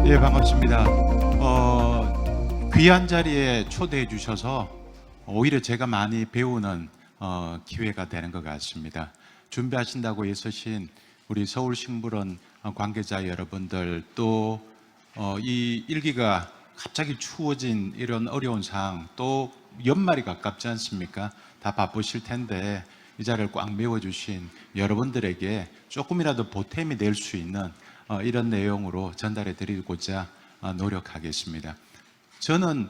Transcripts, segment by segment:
예, 반갑습니다. 귀한 자리에 초대해 주셔서 오히려 제가 많이 배우는 기회가 되는 것 같습니다. 준비하신다고 애쓰신 우리 서울식물원 관계자 여러분들, 또 이 일기가 갑자기 추워진 이런 어려운 상황, 또 연말이 가깝지 않습니까? 다 바쁘실 텐데 이 자리를 꽉 메워주신 여러분들에게 조금이라도 보탬이 될 수 있는 이런 내용으로 전달해 드리고자 노력하겠습니다. 저는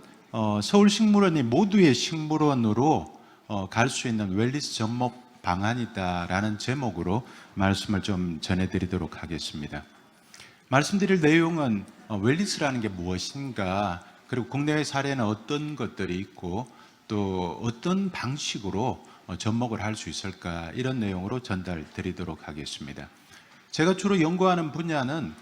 서울식물원이 모두의 식물원으로 갈 수 있는 웰니스 접목 방안이다라는 제목으로 말씀을 좀 전해드리도록 하겠습니다. 말씀드릴 내용은 웰니스라는 게 무엇인가, 그리고 국내외 사례는 어떤 것들이 있고 또 어떤 방식으로 접목을 할 수 있을까, 이런 내용으로 전달드리도록 하겠습니다. 제가 주로 연구하는 분야는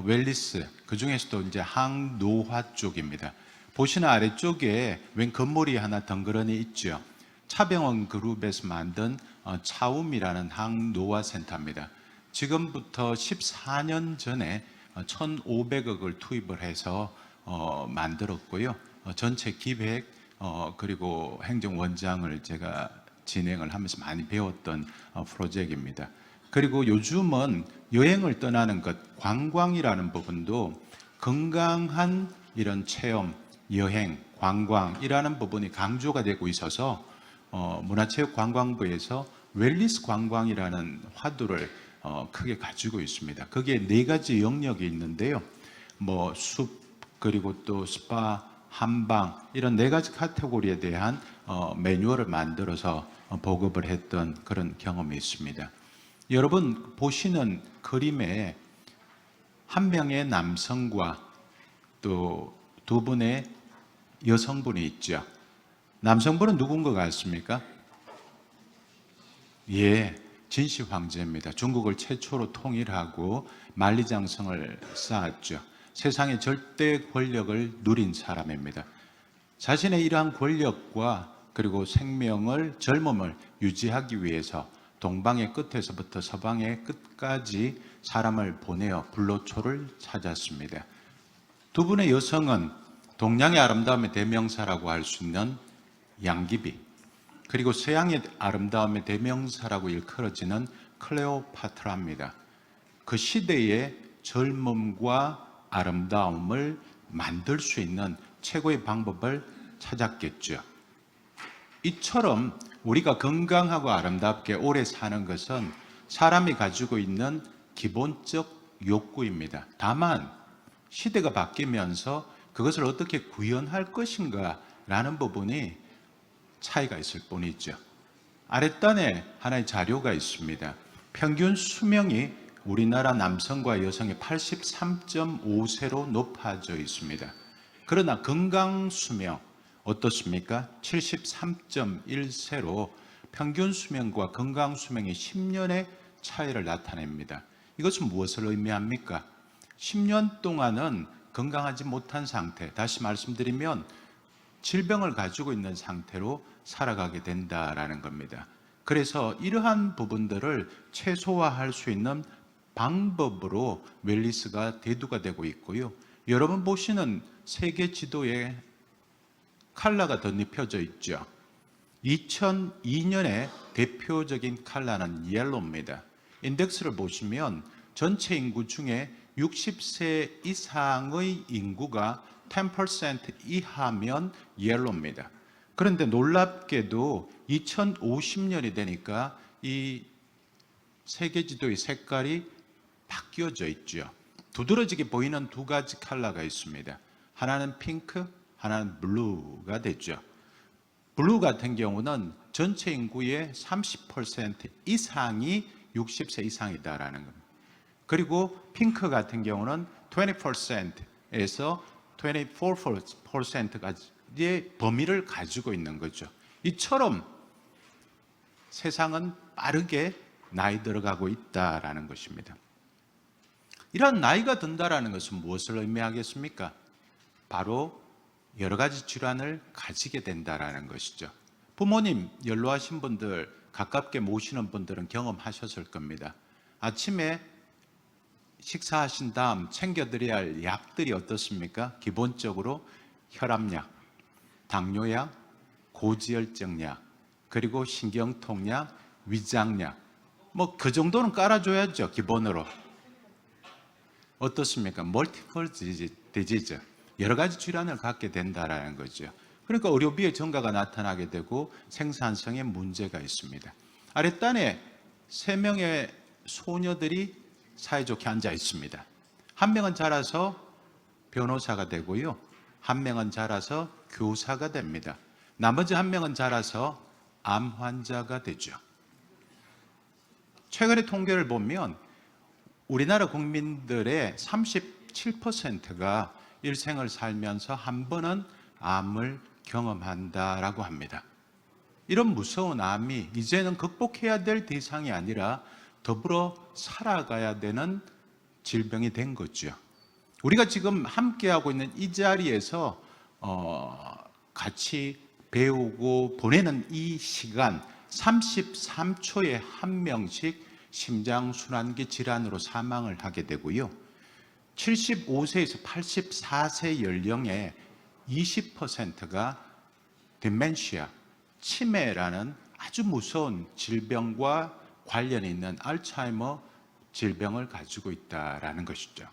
웰니스, 그 중에서도 이제 항노화 쪽입니다. 보시는 아래쪽에 웬 건물이 하나 덩그러니 있죠. 차병원 그룹에서 만든 차움이라는 항노화 센터입니다. 지금부터 14년 전에 1,500억을 투입을 해서 만들었고요. 전체 기획 그리고 행정원장을 제가 진행을 하면서 많이 배웠던 프로젝트입니다. 그리고 요즘은 여행을 떠나는 것, 관광이라는 부분도 건강한 이런 체험, 여행, 관광이라는 부분이 강조가 되고 있어서 문화체육관광부에서 웰니스 관광이라는 화두를 크게 가지고 있습니다. 거기에 4가지 영역이 있는데요. 숲, 그리고 또 스파, 한방, 이런 4가지 카테고리에 대한 매뉴얼을 만들어서 보급을 했던 그런 경험이 있습니다. 여러분 보시는 그림에 한 명의 남성과 또 2분의 여성분이 있죠. 남성분은 누군 것 같습니까? 예, 진시 황제입니다. 중국을 최초로 통일하고 만리장성을 쌓았죠. 세상의 절대 권력을 누린 사람입니다. 자신의 이러한 권력과 그리고 생명을, 젊음을 유지하기 위해서 동방의 끝에서부터 서방의 끝까지 사람을 보내어 불로초를 찾았습니다. 2분의 여성은 동양의 아름다움의 대명사라고 할 수 있는 양귀비, 그리고 서양의 아름다움의 대명사라고 일컬어지는 클레오파트라입니다. 그 시대의 젊음과 아름다움을 만들 수 있는 최고의 방법을 찾았겠죠. 이처럼 우리가 건강하고 아름답게 오래 사는 것은 사람이 가지고 있는 기본적 욕구입니다. 다만 시대가 바뀌면서 그것을 어떻게 구현할 것인가 라는 부분이 차이가 있을 뿐이죠. 아랫단에 하나의 자료가 있습니다. 평균 수명이 우리나라 남성과 여성의 83.5세로 높아져 있습니다. 그러나 건강 수명 어떻습니까? 73.1세로 평균 수명과 건강 수명이 10년의 차이를 나타냅니다. 이것은 무엇을 의미합니까? 10년 동안은 건강하지 못한 상태, 다시 말씀드리면 질병을 가지고 있는 상태로 살아가게 된다라는 겁니다. 그래서 이러한 부분들을 최소화할 수 있는 방법으로 웰니스가 대두가 되고 있고요. 여러분 보시는 세계 지도에 컬러가 덧입혀져 있죠. 2002년에 대표적인 컬러는 옐로우입니다. 인덱스를 보시면 전체 인구 중에 60세 이상의 인구가 10% 이하면 옐로우입니다. 그런데 놀랍게도 2050년이 되니까 이 세계 지도의 색깔이 바뀌어져 있죠. 두드러지게 보이는 2가지 컬러가 있습니다. 하나는 핑크, 하나는 블루가 됐죠. 블루 같은 경우는 전체 인구의 30% 이상이 60세 이상이다라는 겁니다. 그리고 핑크 같은 경우는 20%에서 24%까지의 범위를 가지고 있는 거죠. 이처럼 세상은 빠르게 나이 들어가고 있다라는 것입니다. 이런 나이가 든다라는 것은 무엇을 의미하겠습니까? 바로 여러 가지 질환을 가지게 된다라는 것이죠. 부모님 연로하신 분들, 가깝게 모시는 분들은 경험하셨을 겁니다. 아침에 식사하신 다음 챙겨드려야 할 약들이 어떻습니까? 기본적으로 혈압약, 당뇨약, 고지혈증약, 그리고 신경통약, 위장약, 뭐 그 정도는 깔아줘야죠, 기본으로. 어떻습니까? 멀티플 디지즈, 여러 가지 질환을 갖게 된다라는 거죠. 그러니까 의료비의 증가가 나타나게 되고 생산성에 문제가 있습니다. 아랫단에 3명의 소녀들이 사이좋게 앉아 있습니다. 한 명은 자라서 변호사가 되고요, 한 명은 자라서 교사가 됩니다. 나머지 한 명은 자라서 암 환자가 되죠. 최근의 통계를 보면 우리나라 국민들의 37%가 일생을 살면서 한 번은 암을 경험한다라고 합니다. 이런 무서운 암이 이제는 극복해야 될 대상이 아니라 더불어 살아가야 되는 질병이 된 거죠. 우리가 지금 함께하고 있는 이 자리에서 같이 배우고 보내는 이 시간, 33초에 한 명씩 심장순환기 질환으로 사망을 하게 되고요, 75세에서 84세 연령의 20%가 디멘시아, 치매라는 아주 무서운 질병과 관련이 있는 알츠하이머 질병을 가지고 있다라는 것이죠.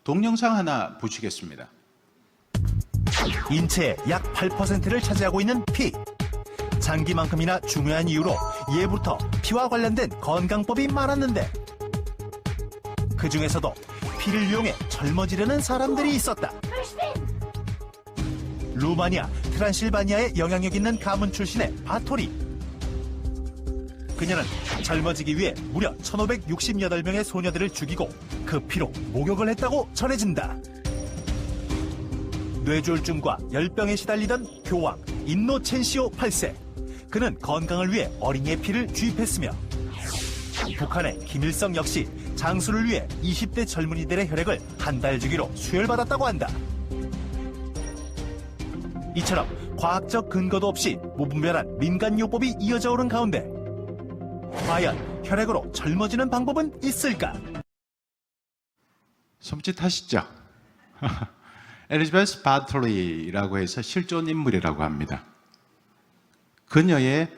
동영상 하나 보시겠습니다. 인체의 약 8%를 차지하고 있는 피. 장기만큼이나 중요한 이유로 예부터 피와 관련된 건강법이 많았는데, 그 중에서도 피를 이용해 젊어지려는 사람들이 있었다. 루마니아 트란실바니아에 영향력 있는 가문 출신의 바토리. 그녀는 젊어지기 위해 무려 1568명의 소녀들을 죽이고 그 피로 목욕을 했다고 전해진다. 뇌졸중과 열병에 시달리던 교황 인노첸시오 8세. 그는 건강을 위해 어린이의 피를 주입했으며, 북한의 김일성 역시 장수를 위해 20대 젊은이들의 혈액을 한 달 주기로 수혈받았다고 한다. 이처럼 과학적 근거도 없이 무분별한 민간요법이 이어져 오른 가운데 과연 혈액으로 젊어지는 방법은 있을까? 섬찟하시죠? 엘리자베스 바톨리라고 해서 실존 인물이라고 합니다. 그녀의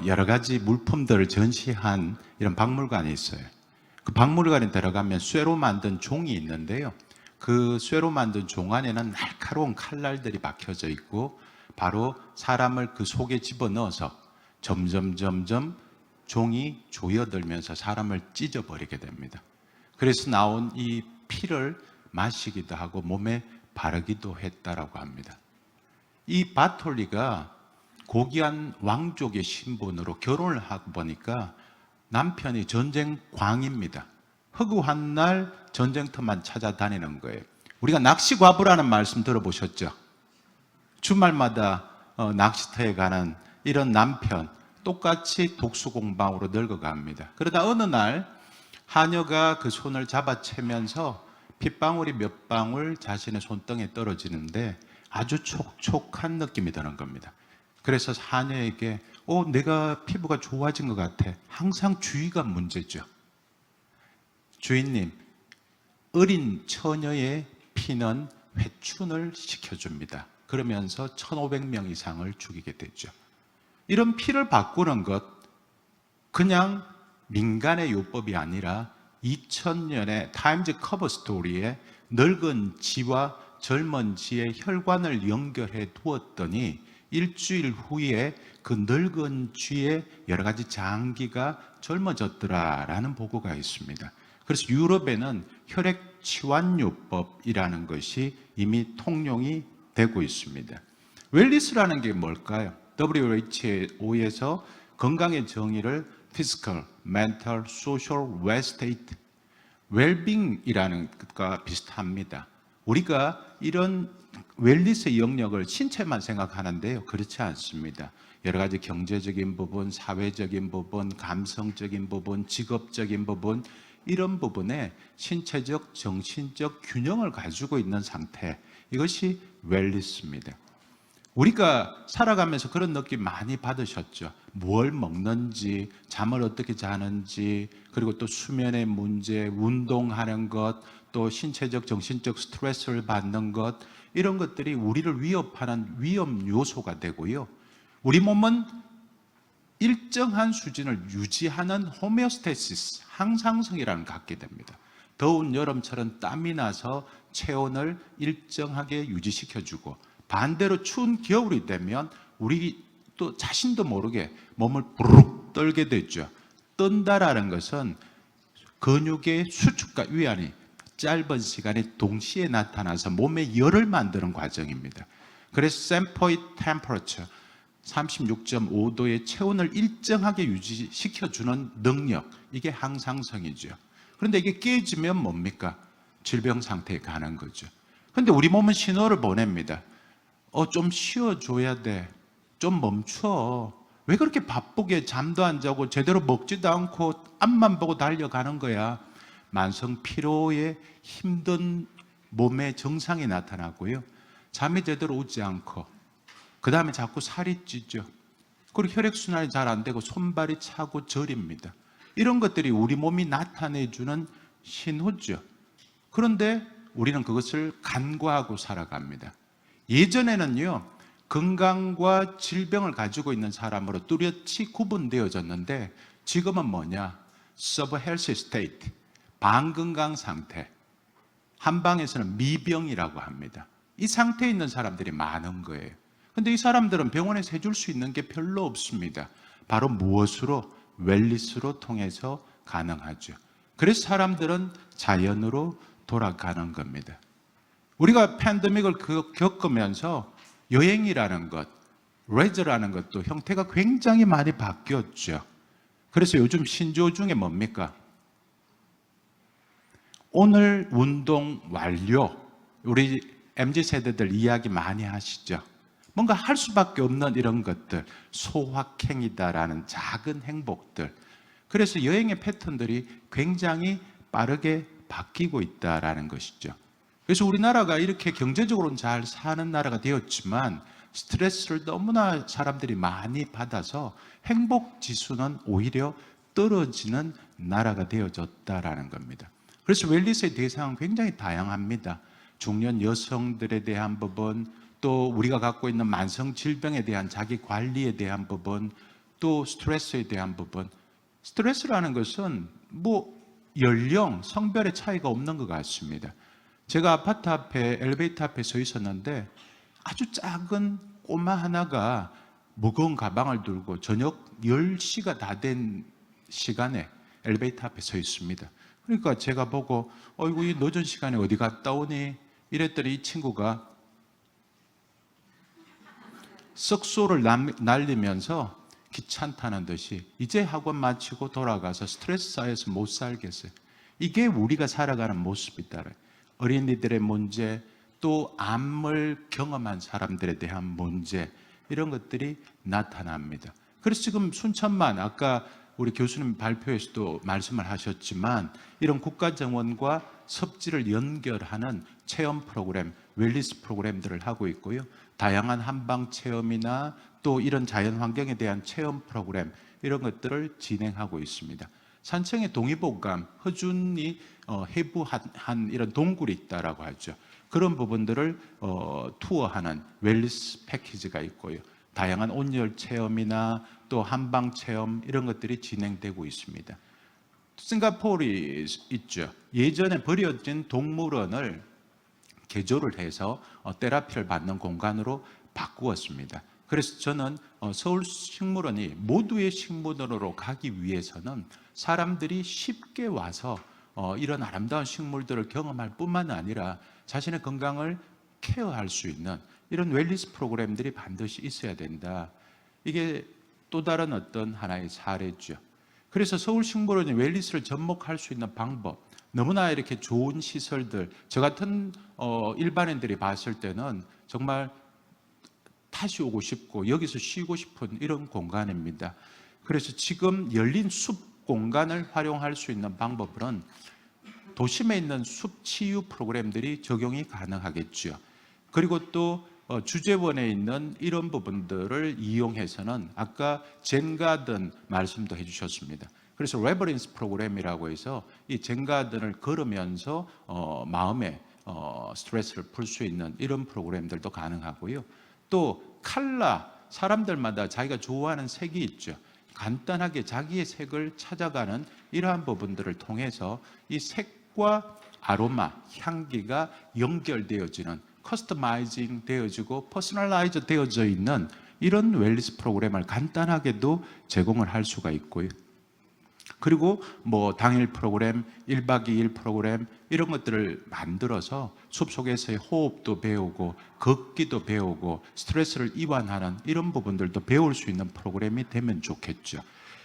여러 가지 물품들을 전시한 이런 박물관이 있어요. 그 박물관에 들어가면 쇠로 만든 종이 있는데요, 그 쇠로 만든 종 안에는 날카로운 칼날들이 박혀져 있고 바로 사람을 그 속에 집어넣어서 점점 종이 조여들면서 사람을 찢어버리게 됩니다. 그래서 나온 이 피를 마시기도 하고 몸에 바르기도 했다라고 합니다. 이 바톨리가 고귀한 왕족의 신분으로 결혼을 하고 보니까 남편이 전쟁광입니다. 허구한 날 전쟁터만 찾아다니는 거예요. 우리가 낚시과부라는 말씀 들어보셨죠? 주말마다 낚시터에 가는 이런 남편, 똑같이 독수공방으로 늙어갑니다. 그러다 어느 날 하녀가 그 손을 잡아채면서 핏방울이 몇 방울 자신의 손등에 떨어지는데 아주 촉촉한 느낌이 드는 겁니다. 그래서 하녀에게 내가 피부가 좋아진 것 같아. 항상 주의가 문제죠. 주인님, 어린 처녀의 피는 회춘을 시켜줍니다. 그러면서 1500명 이상을 죽이게 되죠. 이런 피를 바꾸는 것, 그냥 민간의 요법이 아니라 2000년에 타임즈 커버 스토리에 늙은 쥐와 젊은 쥐의 혈관을 연결해 두었더니 일주일 후에 그 늙은 쥐의 여러 가지 장기가 젊어졌더라라는 보고가 있습니다. 그래서 유럽에는 혈액 치환요법이라는 것이 이미 통용이 되고 있습니다. 웰니스라는 게 뭘까요? WHO에서 건강의 정의를 Physical, Mental, Social, Well-State, Well-being이라는 것과 비슷합니다. 우리가 이런 웰니스의 영역을 신체만 생각하는데요, 그렇지 않습니다. 여러 가지 경제적인 부분, 사회적인 부분, 감성적인 부분, 직업적인 부분, 이런 부분에 신체적, 정신적 균형을 가지고 있는 상태, 이것이 웰니스입니다. 우리가 살아가면서 그런 느낌 많이 받으셨죠. 뭘 먹는지, 잠을 어떻게 자는지, 그리고 또 수면의 문제, 운동하는 것, 또 신체적, 정신적 스트레스를 받는 것, 이런 것들이 우리를 위협하는 위험 요소가 되고요. 우리 몸은 일정한 수준을 유지하는 호메오스테시스, 항상성이라는 걸 갖게 됩니다. 더운 여름처럼 땀이 나서 체온을 일정하게 유지시켜주고, 반대로 추운 겨울이 되면 우리 또 자신도 모르게 몸을 부르륵 떨게 되죠. 뜬다라는 것은 근육의 수축과 위안이 짧은 시간에 동시에 나타나서 몸에 열을 만드는 과정입니다. 그래서 샘포이 템퍼러처 36.5도의 체온을 일정하게 유지시켜주는 능력, 이게 항상성이죠. 그런데 이게 깨지면 뭡니까? 질병 상태에 가는 거죠. 그런데 우리 몸은 신호를 보냅니다. 좀 쉬어줘야 돼. 좀 멈춰. 왜 그렇게 바쁘게 잠도 안 자고 제대로 먹지도 않고 앞만 보고 달려가는 거야? 만성 피로에 힘든 몸의 증상이 나타나고요. 잠이 제대로 오지 않고, 그 다음에 자꾸 살이 찌죠. 그리고 혈액순환이 잘 안 되고 손발이 차고 저립니다. 이런 것들이 우리 몸이 나타내주는 신호죠. 그런데 우리는 그것을 간과하고 살아갑니다. 예전에는요, 건강과 질병을 가지고 있는 사람으로 뚜렷이 구분되어졌는데, 지금은 뭐냐? subhealth state, 반건강 상태. 한방에서는 미병이라고 합니다. 이 상태에 있는 사람들이 많은 거예요. 근데 이 사람들은 병원에서 해줄 수 있는 게 별로 없습니다. 바로 무엇으로? 웰니스로 통해서 가능하죠. 그래서 사람들은 자연으로 돌아가는 겁니다. 우리가 팬데믹을 겪으면서 여행이라는 것, 레저라는 것도 형태가 굉장히 많이 바뀌었죠. 그래서 요즘 신조어 중에 뭡니까? 오늘 운동 완료. 우리 MZ세대들 이야기 많이 하시죠. 뭔가 할 수밖에 없는 이런 것들, 소확행이다라는 작은 행복들. 그래서 여행의 패턴들이 굉장히 빠르게 바뀌고 있다라는 것이죠. 그래서 우리나라가 이렇게 경제적으로는 잘 사는 나라가 되었지만 스트레스를 너무나 사람들이 많이 받아서 행복 지수는 오히려 떨어지는 나라가 되어졌다라는 겁니다. 그래서 웰니스의 대상은 굉장히 다양합니다. 중년 여성들에 대한 부분, 또 우리가 갖고 있는 만성 질병에 대한 자기 관리에 대한 부분, 또 스트레스에 대한 부분. 스트레스라는 것은 연령, 성별의 차이가 없는 것 같습니다. 제가 아파트 앞에 엘리베이터 앞에 서 있었는데 아주 작은 꼬마 하나가 무거운 가방을 들고 저녁 10시가 다 된 시간에 엘리베이터 앞에 서 있습니다. 그러니까 제가 보고 어이구 이 늦은 시간에 어디 갔다 오니? 이랬더니 이 친구가 썩소를 날리면서 귀찮다는 듯이 이제 학원 마치고 돌아가서 스트레스 쌓여서 못 살겠어요. 이게 우리가 살아가는 모습이다. 어린이들의 문제, 또 암을 경험한 사람들에 대한 문제, 이런 것들이 나타납니다. 그래서 지금 순천만, 아까 우리 교수님 발표에서도 말씀을 하셨지만 이런 국가정원과 섭지를 연결하는 체험 프로그램, 웰니스 프로그램들을 하고 있고요. 다양한 한방 체험이나 또 이런 자연 환경에 대한 체험 프로그램, 이런 것들을 진행하고 있습니다. 산청에 동의보감, 허준이 해부한 이런 동굴이 있다라고 하죠. 그런 부분들을 투어하는 웰니스 패키지가 있고요. 다양한 온열 체험이나 또 한방 체험, 이런 것들이 진행되고 있습니다. 싱가포르이 있죠. 예전에 버려진 동물원을 개조를 해서 테라피를 받는 공간으로 바꾸었습니다. 그래서 저는 서울식물원이 모두의 식물원으로 가기 위해서는 사람들이 쉽게 와서 이런 아름다운 식물들을 경험할 뿐만 아니라 자신의 건강을 케어할 수 있는 이런 웰니스 프로그램들이 반드시 있어야 된다. 이게 또 다른 어떤 하나의 사례죠. 그래서 서울식물원이 웰니스를 접목할 수 있는 방법, 너무나 이렇게 좋은 시설들, 저 같은 일반인들이 봤을 때는 정말 다시 오고 싶고 여기서 쉬고 싶은 이런 공간입니다. 그래서 지금 열린 숲 공간을 활용할 수 있는 방법은 도심에 있는 숲 치유 프로그램들이 적용이 가능하겠죠. 그리고 또 주재원에 있는 이런 부분들을 이용해서는 아까 젠가든 말씀도 해주셨습니다. 그래서 레버런스 프로그램이라고 해서 이 젠가든을 걸으면서 마음의 스트레스를 풀 수 있는 이런 프로그램들도 가능하고요. 또 칼라, 사람들마다 자기가 좋아하는 색이 있죠. 간단하게 자기의 색을 찾아가는 이러한 부분들을 통해서 이 색과 아로마, 향기가 연결되어지는, 커스터마이징 되어지고 퍼스널라이즈 되어져 있는 이런 웰니스 프로그램을 간단하게도 제공을 할 수가 있고요. 그리고 뭐 당일 프로그램, 1박 2일 프로그램 이런 것들을 만들어서 숲속에서의 호흡도 배우고 걷기도 배우고 스트레스를 이완하는 이런 부분들도 배울 수 있는 프로그램이 되면 좋겠죠.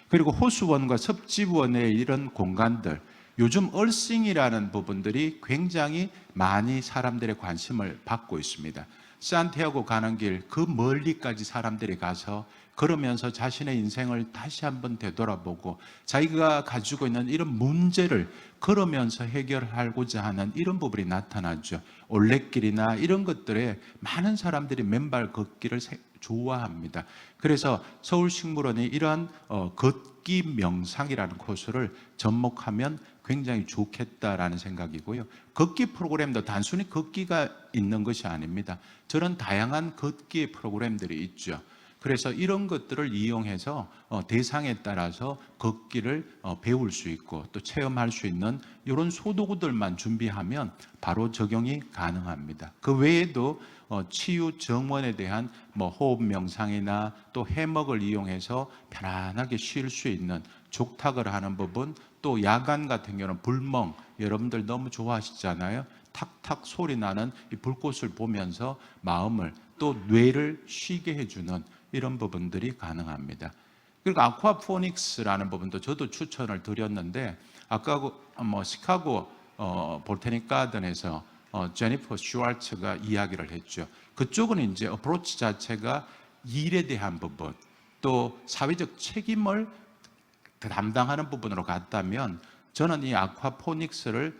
그리고 호수원과 섭지원의 이런 공간들, 요즘 얼싱이라는 부분들이 굉장히 많이 사람들의 관심을 받고 있습니다. 산티아고 가는 길 그 멀리까지 사람들이 가서 걸으면서 자신의 인생을 다시 한번 되돌아보고 자기가 가지고 있는 이런 문제를 걸으면서 해결하고자 하는 이런 부분이 나타나죠. 올레길이나 이런 것들에 많은 사람들이 맨발 걷기를 좋아합니다. 그래서 서울식물원이 이러한 걷기 명상이라는 코스를 접목하면 굉장히 좋겠다라는 생각이고요. 걷기 프로그램도 단순히 걷기가 있는 것이 아닙니다. 저런 다양한 걷기의 프로그램들이 있죠. 그래서 이런 것들을 이용해서 대상에 따라서 걷기를 배울 수 있고 또 체험할 수 있는 이런 소도구들만 준비하면 바로 적용이 가능합니다. 그 외에도 치유 정원에 대한 호흡 명상이나 또 해먹을 이용해서 편안하게 쉴 수 있는 족탁을 하는 부분, 또 야간 같은 경우는 불멍, 여러분들 너무 좋아하시잖아요. 탁탁 소리 나는 이 불꽃을 보면서 마음을 또 뇌를 쉬게 해주는 이런 부분들이 가능합니다. 그리고 아쿠아포닉스라는 부분도 저도 추천을 드렸는데 아까 시카고 보테닉 가든에서 제니퍼 슈왈츠가 이야기를 했죠. 그쪽은 이제 어프로치 자체가 일에 대한 부분, 또 사회적 책임을 담당하는 부분으로 갔다면 저는 이 아쿠아포닉스를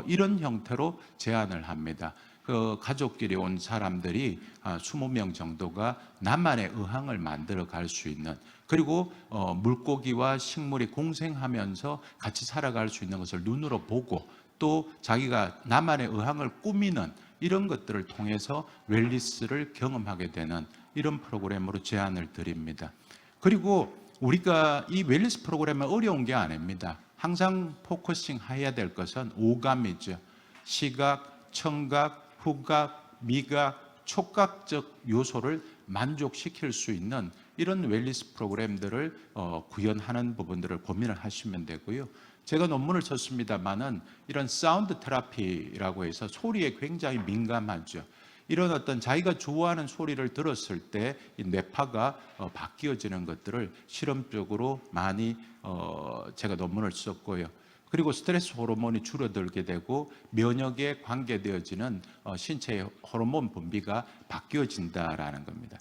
이런 형태로 제안을 합니다. 그 가족끼리 온 사람들이 20명 정도가 나만의 의항을 만들어 갈 수 있는, 그리고 물고기와 식물이 공생하면서 같이 살아갈 수 있는 것을 눈으로 보고 또 자기가 나만의 의항을 꾸미는 이런 것들을 통해서 웰니스를 경험하게 되는 이런 프로그램으로 제안을 드립니다. 그리고 우리가 이 웰니스 프로그램은 어려운 게 아닙니다. 항상 포커싱 해야 될 것은 오감이죠. 시각, 청각, 후각, 미각, 촉각적 요소를 만족시킬 수 있는 이런 웰니스 프로그램들을 구현하는 부분들을 고민을 하시면 되고요. 제가 논문을 썼습니다만은 이런 사운드 테라피라고 해서 소리에 굉장히 민감하죠. 이런 어떤 자기가 좋아하는 소리를 들었을 때 이 뇌파가 바뀌어지는 것들을 실험적으로 많이 제가 논문을 썼고요. 그리고 스트레스 호르몬이 줄어들게 되고 면역에 관계되어지는 신체의 호르몬 분비가 바뀌어진다라는 겁니다.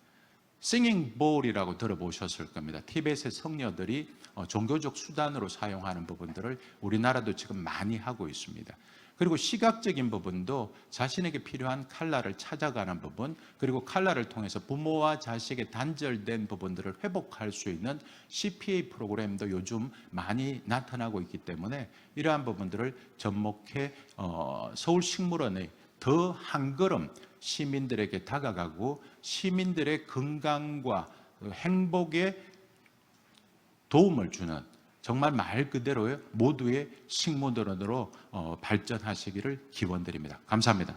싱잉 볼이라고 들어보셨을 겁니다. 티베트의 성녀들이 종교적 수단으로 사용하는 부분들을 우리나라도 지금 많이 하고 있습니다. 그리고 시각적인 부분도 자신에게 필요한 컬러를 찾아가는 부분, 그리고 컬러를 통해서 부모와 자식의 단절된 부분들을 회복할 수 있는 CPA 프로그램도 요즘 많이 나타나고 있기 때문에 이러한 부분들을 접목해 서울식물원의 더 한 걸음 시민들에게 다가가고 시민들의 건강과 행복에 도움을 주는, 정말 말 그대로요 모두의 식물원으로 발전하시기를 기원드립니다. 감사합니다.